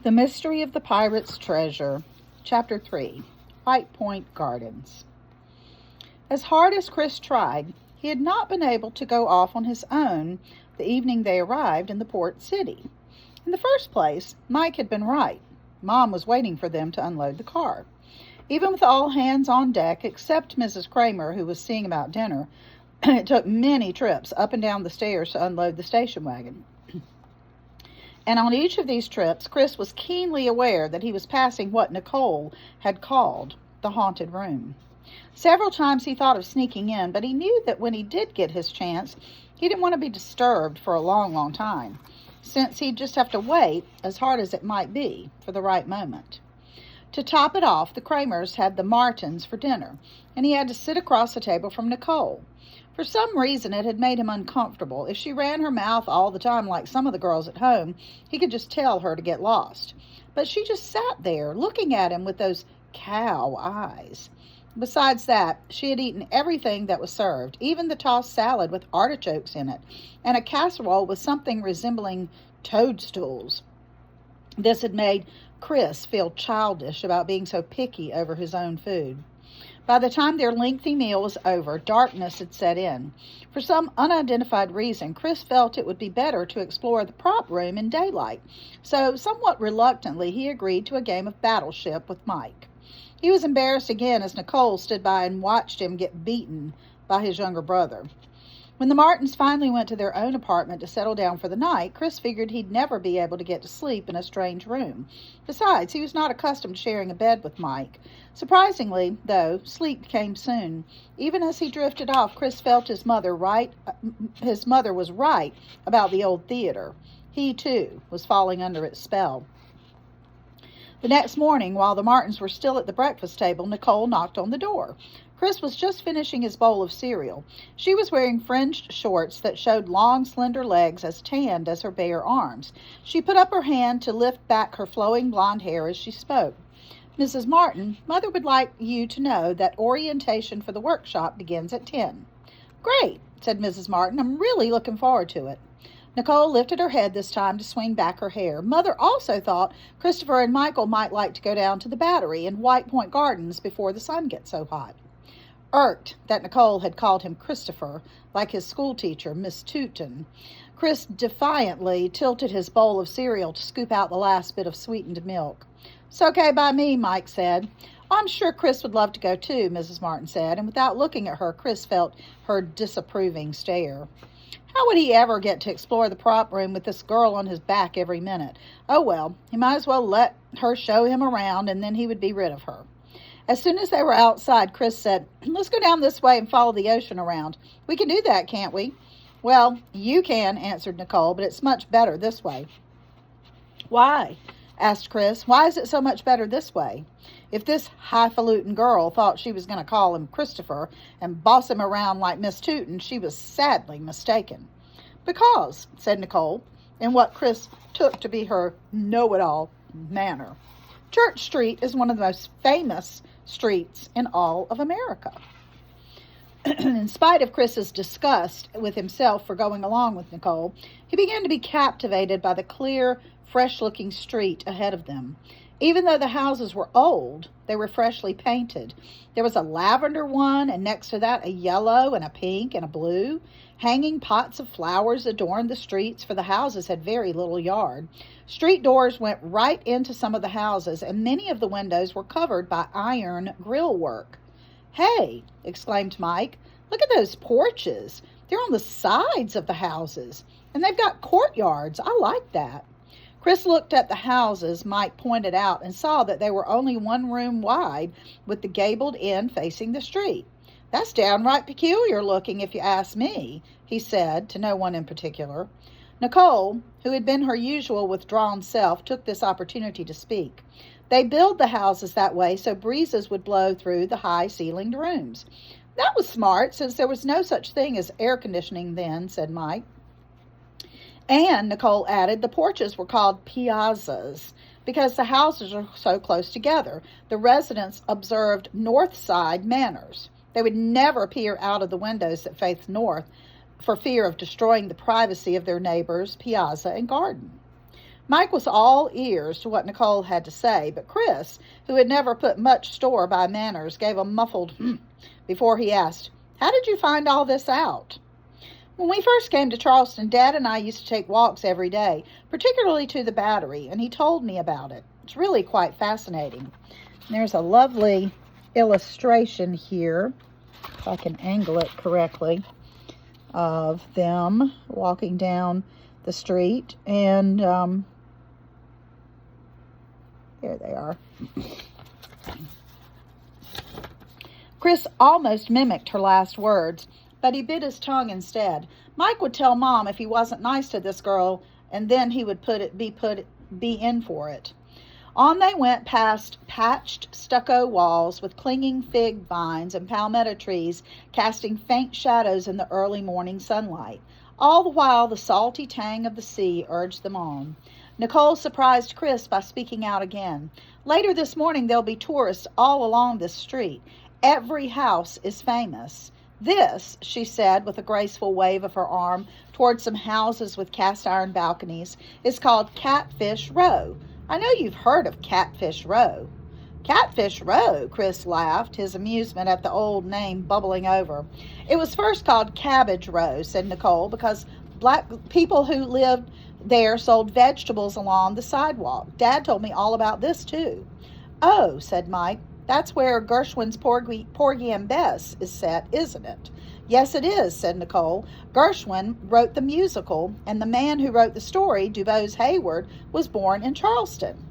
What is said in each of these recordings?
The Mystery of the Pirate's Treasure, Chapter 3, White Point Gardens. As hard as Chris tried, he had not been able to go off on his own the evening they arrived in the port city. In the first place, Mike had been right. Mom was waiting for them to unload the car. Even with all hands on deck, except Mrs. Kramer, who was seeing about dinner, it took many trips up and down the stairs to unload the station wagon. And on each of these trips, Chris was keenly aware that he was passing what Nicole had called the haunted room. Several times he thought of sneaking in, but he knew that when he did get his chance, he didn't want to be disturbed for a long, long time, since he'd just have to wait, as hard as it might be, for the right moment. To top it off, the Kramers had the Martins for dinner, and he had to sit across the table from Nicole. For some reason, it had made him uncomfortable. If she ran her mouth all the time like some of the girls at home, he could just tell her to get lost. But she just sat there, looking at him with those cow eyes. Besides that, she had eaten everything that was served, even the tossed salad with artichokes in it, and a casserole with something resembling toadstools. This had made Chris feel childish about being so picky over his own food. By the time their lengthy meal was over, darkness had set in. For some unidentified reason, Chris felt it would be better to explore the prop room in daylight, so somewhat reluctantly he agreed to a game of battleship with Mike. He was embarrassed again as Nicole stood by and watched him get beaten by his younger brother. When the Martins finally went to their own apartment to settle down for the night, Chris figured he'd never be able to get to sleep in a strange room. Besides, he was not accustomed to sharing a bed with Mike. Surprisingly, though, sleep came soon. Even as he drifted off, Chris felt his mother was right about the old theater. He, too, was falling under its spell. The next morning, while the Martins were still at the breakfast table, Nicole knocked on the door. Chris was just finishing his bowl of cereal. She was wearing fringed shorts that showed long, slender legs as tanned as her bare arms. She put up her hand to lift back her flowing blonde hair as she spoke. "Mrs. Martin, Mother would like you to know that orientation for the workshop begins at 10. "Great," said Mrs. Martin. "I'm really looking forward to it." Nicole lifted her head this time to swing back her hair. Mother also thought Christopher and Michael might like to go down to the Battery and White Point Gardens before the sun gets so hot. Irked that Nicole had called him Christopher, like his schoolteacher, Miss Tootin, Chris defiantly tilted his bowl of cereal to scoop out the last bit of sweetened milk. "It's okay by me," Mike said. "I'm sure Chris would love to go too," Mrs. Martin said, and without looking at her, Chris felt her disapproving stare. How would he ever get to explore the prop room with this girl on his back every minute? Oh well, he might as well let her show him around, and then he would be rid of her. As soon as they were outside, Chris said, "Let's go down this way and follow the ocean around. We can do that, can't we?" "Well, you can," answered Nicole, "but it's much better this way." "Why?" asked Chris. "Why is it so much better this way?" If this highfalutin girl thought she was going to call him Christopher and boss him around like Miss Tootin, she was sadly mistaken. "Because," said Nicole, in what Chris took to be her know-it-all manner, "Church Street is one of the most famous streets in all of America." In spite of Chris's disgust with himself for going along with Nicole, he began to be captivated by the clear, fresh-looking street ahead of them. Even though the houses were old, they were freshly painted. There was a lavender one, and next to that a yellow and a pink and a blue. Hanging pots of flowers adorned the streets, for the houses had very little yard. Street doors went right into some of the houses, and many of the windows were covered by iron grill work. "Hey," exclaimed Mike, "look at those porches. They're on the sides of the houses, and they've got courtyards. I like that." Chris looked at the houses Mike pointed out and saw that they were only one room wide, with the gabled end facing the street. "That's downright peculiar looking, if you ask me," he said, to no one in particular. Nicole, who had been her usual withdrawn self, took this opportunity to speak. "They build the houses that way so breezes would blow through the high-ceilinged rooms." "That was smart, since there was no such thing as air conditioning then," said Mike. "And," Nicole added, "the porches were called piazzas because the houses are so close together. The residents observed north side manners. They would never peer out of the windows that faced north for fear of destroying the privacy of their neighbors' piazza and garden." Mike was all ears to what Nicole had to say, but Chris, who had never put much store by manners, gave a muffled before he asked, "How did you find all this out?" "When we first came to Charleston, Dad and I used to take walks every day, particularly to the Battery, and he told me about it. It's really quite fascinating." And there's a lovely illustration here, if I can angle it correctly, of them walking down the street, and here they are. Chris almost mimicked her last words, but he bit his tongue instead. Mike would tell Mom if he wasn't nice to this girl, and then he would be in for it. On they went past patched stucco walls with clinging fig vines and palmetto trees casting faint shadows in the early morning sunlight. All the while the salty tang of the sea urged them on. Nicole surprised Chris by speaking out again. "Later this morning there'll be tourists all along this street. Every house is famous. This," she said with a graceful wave of her arm toward some houses with cast iron balconies, "is called Catfish Row. I know you've heard of Catfish Row." "Catfish Row," Chris laughed, his amusement at the old name bubbling over. "It was first called Cabbage Row," said Nicole, "because black people who lived there sold vegetables along the sidewalk. Dad told me all about this too." "Oh," said Mike, "that's where Gershwin's Porgy and Bess is set, isn't it?" "Yes, it is," said Nicole. "Gershwin wrote the musical, and the man who wrote the story, DuBose Hayward, was born in Charleston."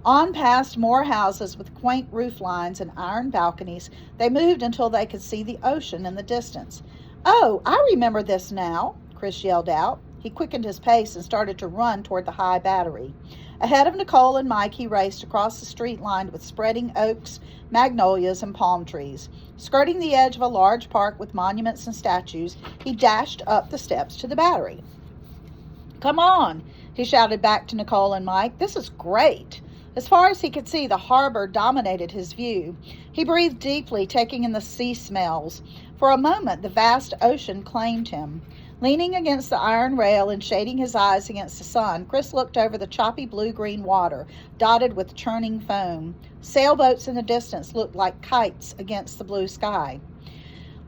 On past more houses with quaint roof lines and iron balconies, they moved until they could see the ocean in the distance. "Oh, I remember this now," Chris yelled out. He quickened his pace and started to run toward the high Battery. Ahead of Nicole and Mike, he raced across the street lined with spreading oaks, magnolias, and palm trees. Skirting the edge of a large park with monuments and statues, he dashed up the steps to the Battery. "Come on," he shouted back to Nicole and Mike. "This is great." As far as he could see, the harbor dominated his view. He breathed deeply, taking in the sea smells. For a moment, the vast ocean claimed him. Leaning against the iron rail and shading his eyes against the sun, Chris looked over the choppy blue-green water, dotted with churning foam. Sailboats in the distance looked like kites against the blue sky.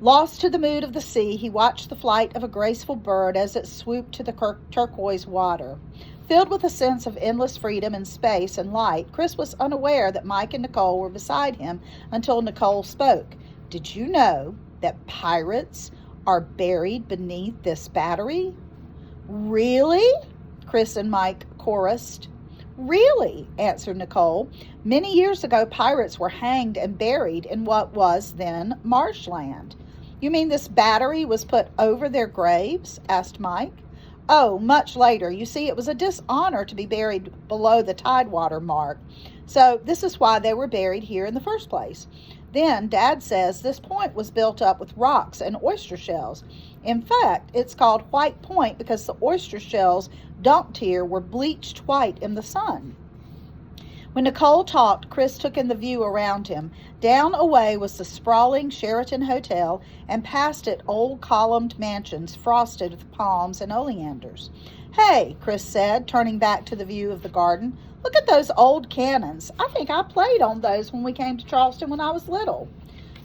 Lost to the mood of the sea, he watched the flight of a graceful bird as it swooped to the turquoise water. Filled with a sense of endless freedom and space and light, Chris was unaware that Mike and Nicole were beside him until Nicole spoke. "Did you know that pirates are buried beneath this Battery?" "Really?" Chris and Mike chorused. "Really," answered Nicole. "Many years ago, pirates were hanged and buried in what was then marshland." "You mean this Battery was put over their graves?" asked Mike. "Oh, much later. You see, it was a dishonor to be buried below the tidewater mark. So this is why they were buried here in the first place. Then Dad says this point was built up with rocks and oyster shells. In fact, it's called White Point because the oyster shells dumped here were bleached white in the sun." When Nicole talked, Chris took in the view around him. Down away was the sprawling Sheraton Hotel, and past it old columned mansions frosted with palms and oleanders. "Hey," Chris said, turning back to the view of the garden, "look at those old cannons. I think I played on those when we came to Charleston when I was little."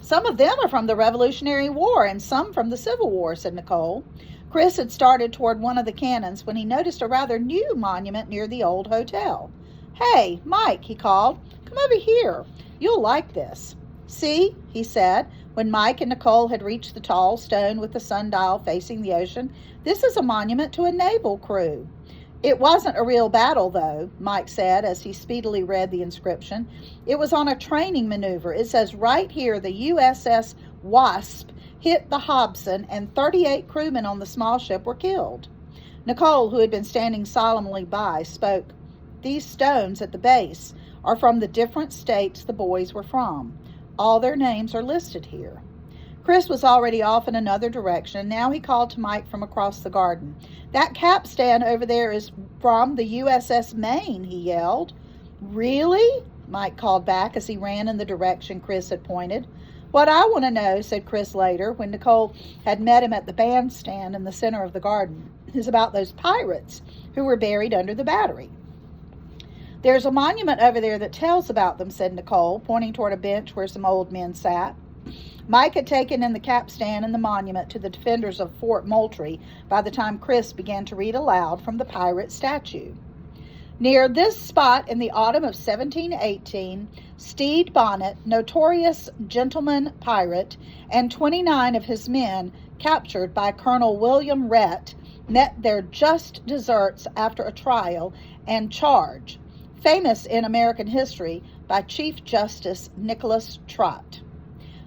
"Some of them are from the Revolutionary War and some from the Civil War," said Nicole. Chris had started toward one of the cannons when he noticed a rather new monument near the old hotel. "Hey, Mike," he called, "come over here. You'll like this." "See," he said, when Mike and Nicole had reached the tall stone with the sundial facing the ocean. "This is a monument to a naval crew." "It wasn't a real battle, though," Mike said as he speedily read the inscription. "It was on a training maneuver. It says right here the USS Wasp hit the Hobson and 38 crewmen on the small ship were killed." Nicole, who had been standing solemnly by, spoke. "These stones at the base are from the different states the boys were from. All their names are listed here." Chris was already off in another direction, and now he called to Mike from across the garden. "That capstan over there is from the USS Maine," he yelled. "Really?" Mike called back as he ran in the direction Chris had pointed. "What I want to know," said Chris later, when Nicole had met him at the bandstand in the center of the garden, "is about those pirates who were buried under the Battery." "There's a monument over there that tells about them," said Nicole, pointing toward a bench where some old men sat. Mike had taken in the capstan and the monument to the defenders of Fort Moultrie by the time Chris began to read aloud from the pirate statue. "Near this spot in the autumn of 1718, Stede Bonnet, notorious gentleman pirate, and 29 of his men, captured by Colonel William Rhett, met their just deserts after a trial and charge, famous in American history by Chief Justice Nicholas Trott.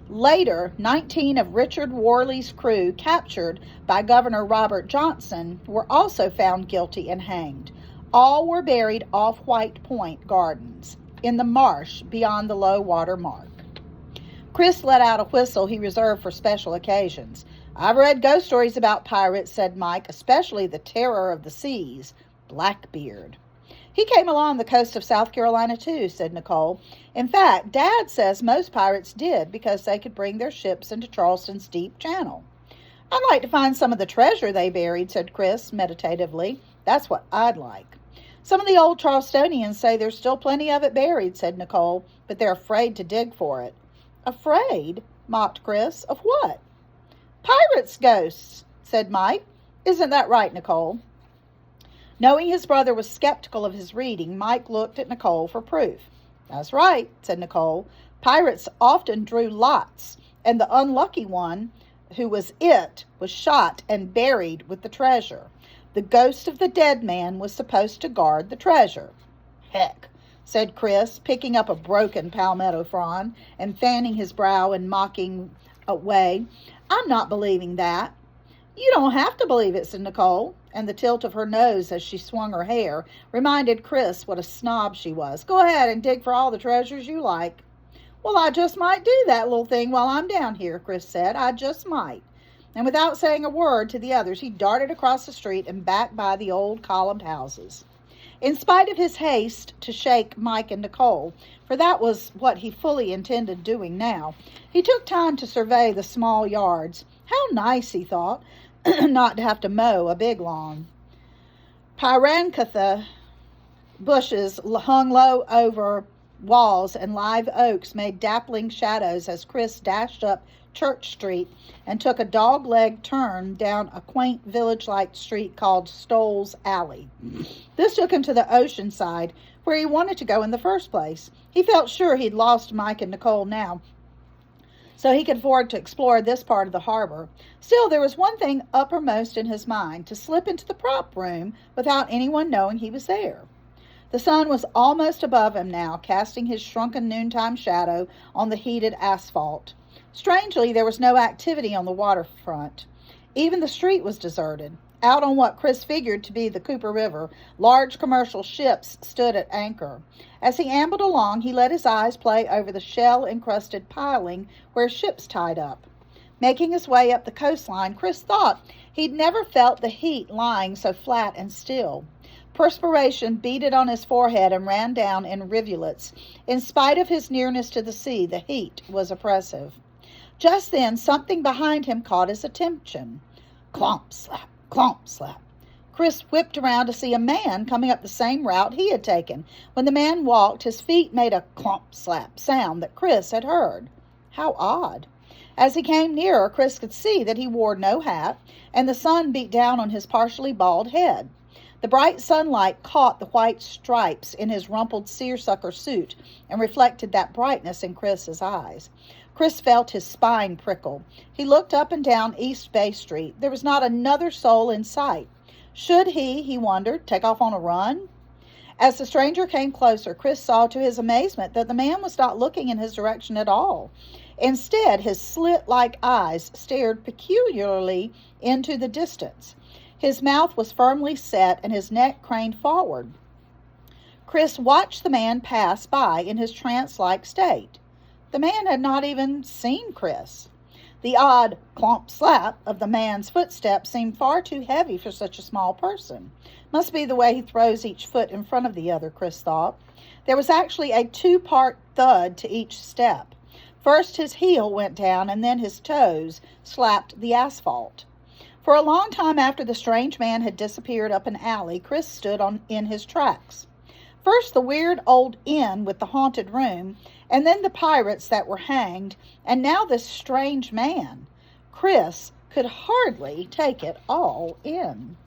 Later, 19 of Richard Worley's crew, captured by Governor Robert Johnson, were also found guilty and hanged. All were buried off White Point Gardens, in the marsh beyond the low water mark." Chris let out a whistle he reserved for special occasions. "I've read ghost stories about pirates," said Mike, "especially the terror of the seas, Blackbeard." "He came along the coast of South Carolina too," said Nicole. "In fact, Dad says most pirates did because they could bring their ships into Charleston's deep channel." "I'd like to find some of the treasure they buried," said Chris meditatively. "That's what I'd like." "Some of the old Charlestonians say there's still plenty of it buried," said Nicole, "but they're afraid to dig for it." "Afraid?" mocked Chris. "Of what?" "Pirates' ghosts," said Mike. "Isn't that right, Nicole?" Knowing his brother was skeptical of his reading, Mike looked at Nicole for proof. "That's right," said Nicole. "Pirates often drew lots, and the unlucky one, who was shot and buried with the treasure. The ghost of the dead man was supposed to guard the treasure." "Heck," said Chris, picking up a broken palmetto frond and fanning his brow in mocking way. "I'm not believing that." "You don't have to believe it," said Nicole, and the tilt of her nose as she swung her hair reminded Chris what a snob she was. "Go ahead and dig for all the treasures you like." "Well, I just might do that little thing while I'm down here," Chris said. "I just might." And without saying a word to the others, he darted across the street and back by the old columned houses. In spite of his haste to shake Mike and Nicole, for that was what he fully intended doing now, he took time to survey the small yards. How nice, he thought, not to have to mow a big lawn. Pyrancantha bushes hung low over walls, and live oaks made dappling shadows as Chris dashed up Church Street and took a dog-leg turn down a quaint village-like street called Stoll's Alley. This took him to the ocean side, where he wanted to go in the first place. He felt sure he'd lost Mike and Nicole now, so he could afford to explore this part of the harbor. Still, there was one thing uppermost in his mind: to slip into the prop room without anyone knowing he was there. The sun was almost above him now, casting his shrunken noontime shadow on the heated asphalt. Strangely, there was no activity on the waterfront. Even the street was deserted. Out on what Chris figured to be the Cooper River, large commercial ships stood at anchor. As he ambled along, he let his eyes play over the shell-encrusted piling where ships tied up. Making his way up the coastline, Chris thought he'd never felt the heat lying so flat and still. Perspiration beaded on his forehead and ran down in rivulets. In spite of his nearness to the sea, the heat was oppressive. Just then, something behind him caught his attention. Clomp, slap, clomp, slap. Chris whipped around to see a man coming up the same route he had taken. When the man walked, his feet made a clomp, slap sound that Chris had heard. How odd. As he came nearer, Chris could see that he wore no hat, and the sun beat down on his partially bald head. The bright sunlight caught the white stripes in his rumpled seersucker suit and reflected that brightness in Chris's eyes. Chris felt his spine prickle. He looked up and down East Bay Street. There was not another soul in sight. Should he wondered, take off on a run? As the stranger came closer, Chris saw to his amazement that the man was not looking in his direction at all. Instead, his slit-like eyes stared peculiarly into the distance. His mouth was firmly set and his neck craned forward. Chris watched the man pass by in his trance-like state. The man had not even seen Chris. The odd clomp slap of the man's footsteps seemed far too heavy for such a small person. Must be the way he throws each foot in front of the other, Chris thought. There was actually a two-part thud to each step. First his heel went down, and then his toes slapped the asphalt. For a long time after the strange man had disappeared up an alley, Chris stood in his tracks. First the weird old inn with the haunted room, and then the pirates that were hanged, and now this strange man. Chris could hardly take it all in.